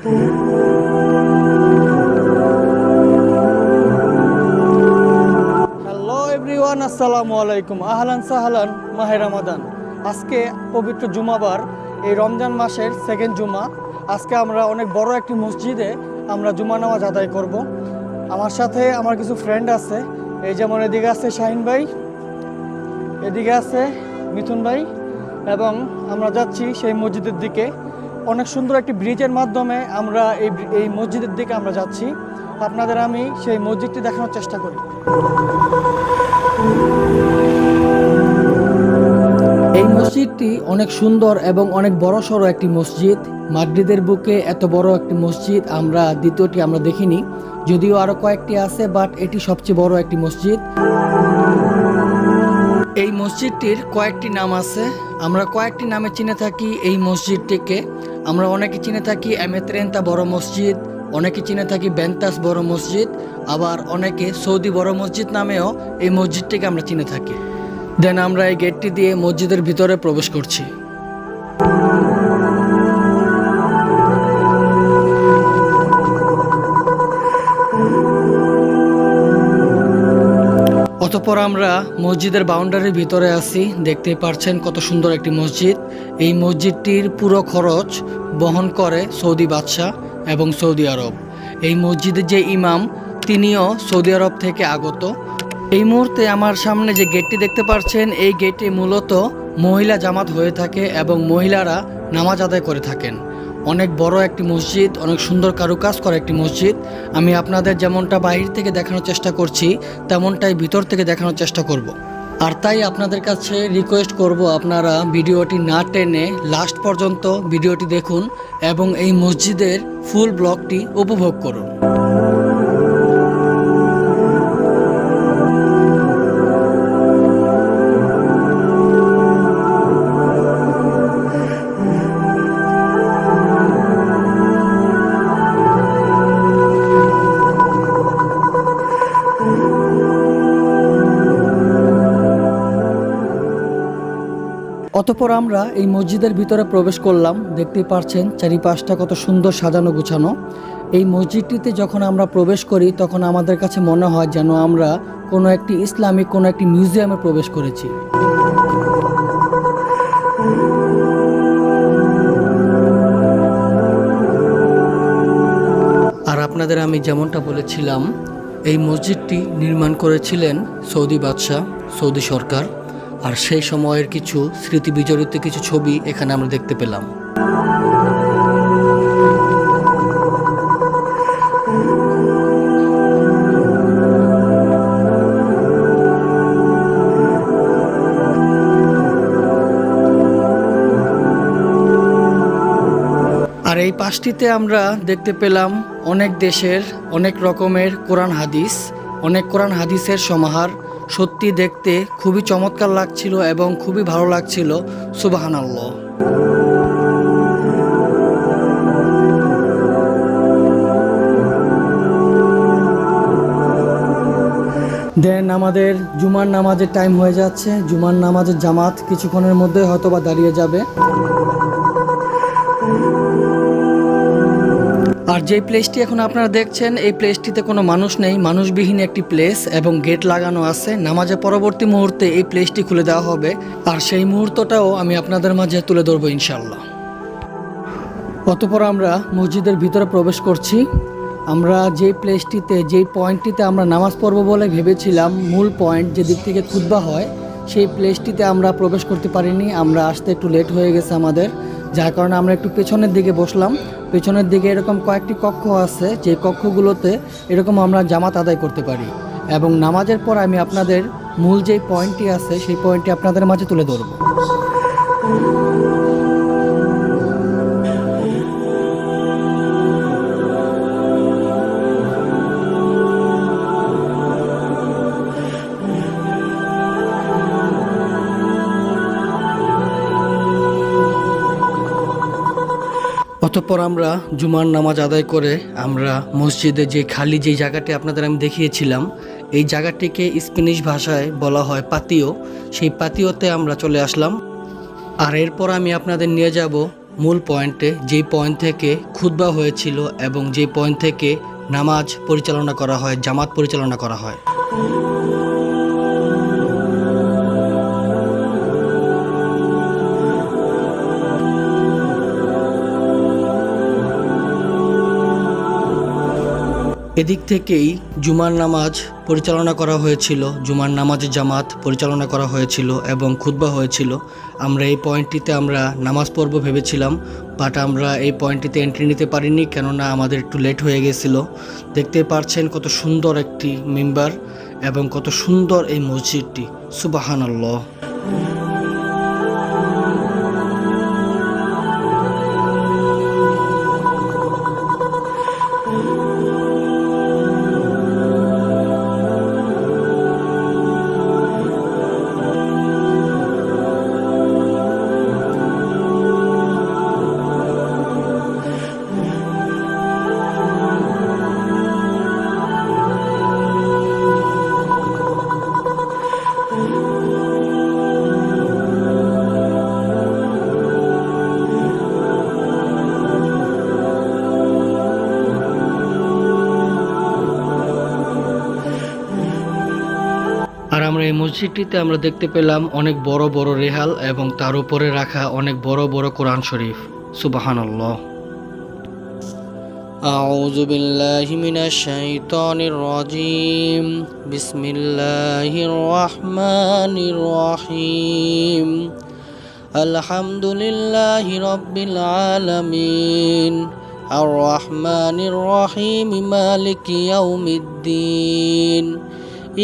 Hello everyone, আসসালামু আলাইকুম। আহলান সাহলান, মাহে রমাদান। আজকে পবিত্র জুমাবার, এই রমজান মাসের সেকেন্ড জুমা। আজকে আমরা অনেক বড় একটি মসজিদে আমরা জুমা নামাজ আদায় করব। আমার সাথে আমার কিছু ফ্রেন্ড আছে। এই যেমন এদিকে আছে শাহিন ভাই, এদিকে আছে মিথুন ভাই, এবং আমরা যাচ্ছি সেই মসজিদের দিকে। অনেক সুন্দর একটি ব্রিজের মাধ্যমে আমরা এই মসজিদের দিকে আমরা যাচ্ছি। আপনাদের আমি সেই মসজিদটি দেখানোর চেষ্টা করি। এই মসজিদটি অনেক সুন্দর এবং অনেক বড় সড়ো একটি মসজিদ। মাগরিবের বুকে এত বড় একটি মসজিদ আমরা দ্বিতীয়টি আমরা দেখিনি, যদিও আরো কয়েকটি আছে, বাট এটি সবচেয়ে বড় একটি মসজিদ। এই মসজিদটির কয়েকটি নাম আছে। আমরা কয়েকটি নামে চিনে থাকি এই মসজিদটিকে। আমরা অনেকে চিনে থাকি এমেত্রেন্তা বড় মসজিদ, অনেকে চিনে থাকি বেন্তাস বড় মসজিদ, আবার অনেকে সৌদি বড় মসজিদ নামেও এই মসজিদটিকে আমরা চিনে থাকি। দেন আমরা এই গেটটি দিয়ে মসজিদের ভিতরে প্রবেশ করছি। অতঃপর আমরা মসজিদের বাউন্ডারির ভিতরে আছি। দেখতেই পারছেন কত সুন্দর একটি মসজিদ। এই মসজিদটির পুরো খরচ বহন করে সৌদি বাদশাহ এবং সৌদি আরব। এই মসজিদের যে ইমাম, তিনিও সৌদি আরব থেকে আগত। এই মুহূর্তে আমার সামনে যে গেটটি দেখতে পাচ্ছেন, এই গেটে মূলত মহিলা জামাত হয়ে থাকে এবং মহিলারা নামাজ আদায় করে থাকেন। অনেক বড় একটি মসজিদ, অনেক সুন্দর কারুকাজ করা একটি মসজিদ। আমি আপনাদের যেমনটা বাহির থেকে দেখানোর চেষ্টা করছি, তেমনটাই ভিতর থেকে দেখানোর চেষ্টা করব। আর তাই আপনাদের কাছে রিকোয়েস্ট করব, আপনারা ভিডিওটি না টেনে লাস্ট পর্যন্ত ভিডিওটি দেখুন এবং এই মসজিদের ফুল ব্লগটি উপভোগ করুন। অতঃপর আমরা এই মসজিদের ভিতরে প্রবেশ করলাম। দেখতেই পাচ্ছেন চারিপাশটা কত সুন্দর সাজানো গুছানো। এই মসজিদটিতে যখন আমরা প্রবেশ করি তখন আমাদের কাছে মনে হয় যেন আমরা কোনো একটি ইসলামিক কোনো একটি মিউজিয়ামে প্রবেশ করেছি। আর আপনাদের আমি যেমনটা বলেছিলাম, এই মসজিদটি নির্মাণ করেছিলেন সৌদি বাদশাহ, সৌদি সরকার। আর সেই সময়ের কিছু স্মৃতি বিজড়িত কিছু ছবি এখানে আমরা দেখতে পেলাম। আর এই পাশটিতে আমরা দেখতে পেলাম অনেক দেশের অনেক রকমের কোরআন হাদিস, অনেক কোরআন হাদিসের সমাহার। সত্যি দেখতে খুবই চমৎকার লাগছিল এবং খুবই ভালো লাগছিল। সুবহানাল্লাহ। দেন আমাদের জুমার নামাজের টাইম হয়ে যাচ্ছে। জুমার নামাজের জামাত কিছুক্ষণের মধ্যে হয়তো বা দাঁড়িয়ে যাবে। আর যে প্লেসটি এখন আপনারা দেখছেন, এই প্লেসটিতে কোনো মানুষ নেই, মানুষবিহীন একটি প্লেস এবং গেট লাগানো আছে। নামাজের পরবর্তী মুহূর্তে এই প্লেসটি খুলে দেওয়া হবে, আর সেই মুহূর্তটাও আমি আপনাদের মাঝে তুলে ধরবো ইনশাল্লাহ। অতঃপর আমরা মসজিদের ভিতরে প্রবেশ করছি। আমরা যেই প্লেসটিতে, যেই পয়েন্টটিতে আমরা নামাজ পড়ব বলে ভেবেছিলাম, মূল পয়েন্ট যেদিক থেকে খুতবা হয়, সেই প্লেসটিতে আমরা প্রবেশ করতে পারিনি। আমরা আসতে একটু লেট হয়ে গেছে আমাদের, যার কারণে আমরা একটু পেছনের দিকে বসলাম। পেছনের দিকে এরকম কয়েকটি কক্ষ আছে, যে কক্ষগুলোতে এরকম আমরা জামাত আদায় করতে পারি। এবং নামাজের পর আমি আপনাদের মূল যেই পয়েন্টটি আছে সেই পয়েন্টটি আপনাদের মাঝে তুলে ধরব। অতঃপর আমরা জুমার নামাজ আদায় করে আমরা মসজিদে যে খালি যে জায়গাটি আপনাদের আমি দেখিয়েছিলাম, এই জায়গাটিকে স্প্যানিশ ভাষায় বলা হয় পাতিও। সেই পাতিওতে আমরা চলে আসলাম। আর এরপর আমি আপনাদের নিয়ে যাব মূল পয়েন্টে, যেই পয়েন্ট থেকে খুতবা হয়েছিল এবং যেই পয়েন্ট থেকে নামাজ পরিচালনা করা হয়, জামাত পরিচালনা করা হয়। এদিক থেকেই জুমার নামাজ পরিচালনা করা হয়েছিল, জুমার নামাজে জামাত পরিচালনা করা হয়েছিল এবং খুতবা হয়েছিল। আমরা এই পয়েন্টটিতে আমরা নামাজ পড়ব ভেবেছিলাম, বাট আমরা এই পয়েন্টটিতে এন্ট্রি নিতে পারিনি, কেননা আমাদের একটু লেট হয়ে গেছিলো। দেখতে পাচ্ছেন কত সুন্দর একটি মিম্বার এবং কত সুন্দর এই মসজিদটি, সুবহানাল্লাহ। আর আমরা এই মসজিদটিতে আমরা দেখতে পেলাম অনেক বড় বড় রেহাল এবং তার উপরে রাখা অনেক বড় বড় কোরআন শরীফ, সুবহানাল্লাহ। আউযু বিল্লাহি মিনাশ শাইতানির রাজীম, বিসমিল্লাহির রহমানির রহিম, আলহামদুলিল্লাহি রাব্বিল আলামিন, আর রহমানির রহিম, মালিকি ইয়াউমিদ্দিন,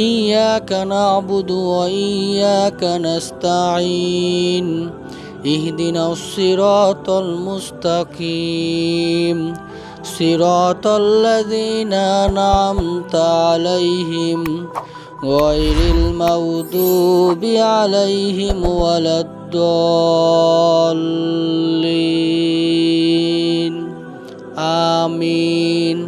إياك نعبد وإياك نستعين اهدنا الصراط المستقيم صراط الذين أنعمت عليهم غير المغضوب عليهم ولا الضالين آمين।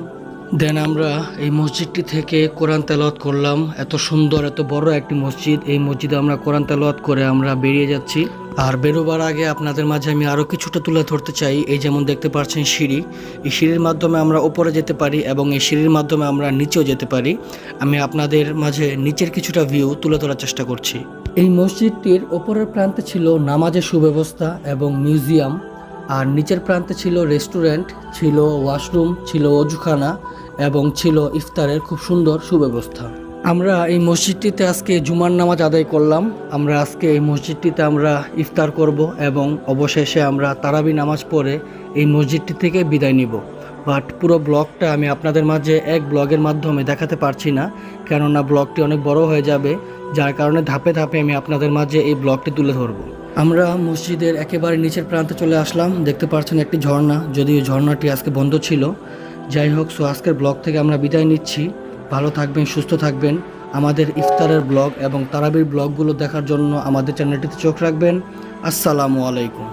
দেন আমরা এই মসজিদটি থেকে কোরআন তেলাওয়াত করলাম। এত সুন্দর, এত বড় একটি মসজিদ, এই মসজিদে আমরা কোরআন তেলাওয়াত করে আমরা বেরিয়ে যাচ্ছি। আর বেরোবার আগে আপনাদের মাঝে আমি আরও কিছুটা তুলে ধরতে চাই। এই যেমন দেখতে পাচ্ছেন সিঁড়ি, এই সিঁড়ির মাধ্যমে আমরা উপরে যেতে পারি এবং এই সিঁড়ির মাধ্যমে আমরা নিচেও যেতে পারি। আমি আপনাদের মাঝে নিচের কিছুটা ভিউ তুলে ধরার চেষ্টা করছি। এই মসজিদটির ওপরের প্রান্তে ছিল নামাজের সুব্যবস্থা এবং মিউজিয়াম, আর নিচের প্রান্তে ছিল রেস্টুরেন্ট, ছিল ওয়াশরুম, ছিল অজুখানা এবং ছিল ইফতারের খুব সুন্দর সুব্যবস্থা। আমরা এই মসজিদটিতে আজকে জুমার নামাজ আদায় করলাম। আমরা আজকে এই মসজিদটিতে আমরা ইফতার করব এবং অবশেষে আমরা তারাবি নামাজ পড়ে এই মসজিদটি থেকে বিদায় নিব। বাট পুরো ব্লগটা আমি আপনাদের মাঝে এক ব্লগের মাধ্যমে দেখাতে পারছি না, কেননা ব্লগটি অনেক বড় হয়ে যাবে, যার কারণে ধাপে ধাপে আমি আপনাদের মাঝে এই ব্লগটি তুলে ধরব। আমরা মসজিদের একেবারে নিচের প্রান্তে চলে আসলাম। দেখতে পাচ্ছেন একটি ঝর্ণা, যদিও ঝর্ণাটি আজকে বন্ধ ছিল। যাই হোক, সো আজকের ব্লগ থেকে আমরা বিদায় নিচ্ছি। ভালো থাকবেন, সুস্থ থাকবেন। আমাদের ইফতারের ব্লগ এবং তারাবির ব্লগগুলো দেখার জন্য আমাদের চ্যানেলটিতে চোখ রাখবেন। আসসালামু আলাইকুম।